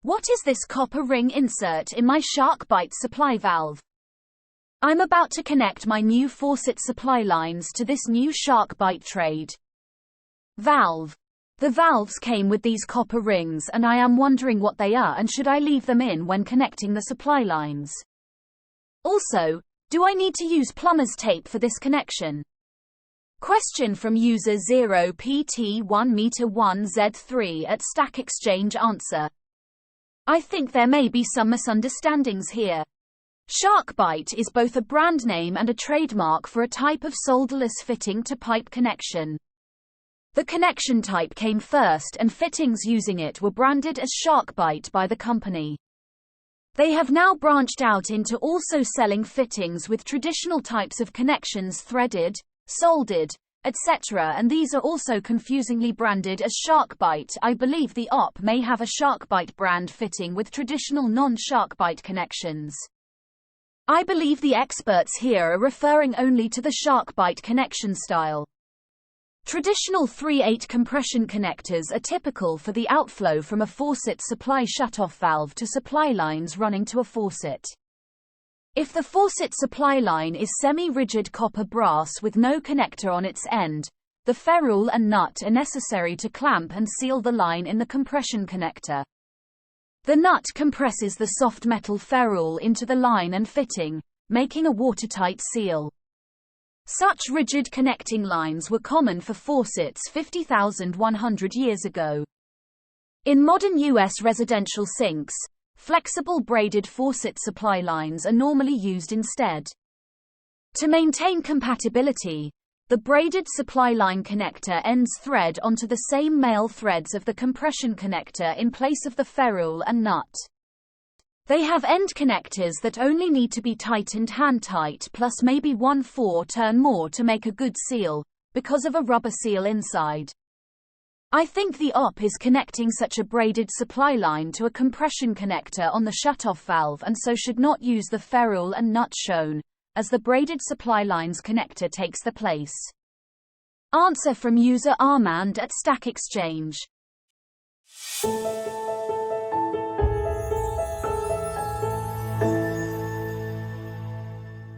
What is this copper ring insert in my SharkBite supply valve? I'm about to connect my new faucet supply lines to this new SharkBite trade valve. The valves came with these copper rings and I am wondering what they are and should I leave them in when connecting the supply lines. Also, do I need to use plumber's tape for this connection? Question from user 0PT1m1Z3 at Stack Exchange. Answer: I think there may be some misunderstandings here. SharkBite is both a brand name and a trademark for a type of solderless fitting to pipe connection. The connection type came first and fittings using it were branded as SharkBite by the company. They have now branched out into also selling fittings with traditional types of connections, threaded, soldered, etc., and these are also confusingly branded as SharkBite. I believe the OP may have a SharkBite brand fitting with traditional non-SharkBite connections. I believe the experts here are referring only to the SharkBite connection style. Traditional 3/8 compression connectors are typical for the outflow from a faucet supply shutoff valve to supply lines running to a faucet. If the faucet supply line is semi-rigid copper brass with no connector on its end, the ferrule and nut are necessary to clamp and seal the line in the compression connector. The nut compresses the soft metal ferrule into the line and fitting, making a watertight seal. Such rigid connecting lines were common for faucets 50,100 years ago. In modern U.S. residential sinks, flexible braided faucet supply lines are normally used instead. To maintain compatibility, the braided supply line connector ends thread onto the same male threads of the compression connector in place of the ferrule and nut. They have end connectors that only need to be tightened hand-tight plus maybe 1/4 turn more to make a good seal, because of a rubber seal inside. I think the OP is connecting such a braided supply line to a compression connector on the shutoff valve and so should not use the ferrule and nut shown, as the braided supply line's connector takes the place. Answer from user Armand at Stack Exchange.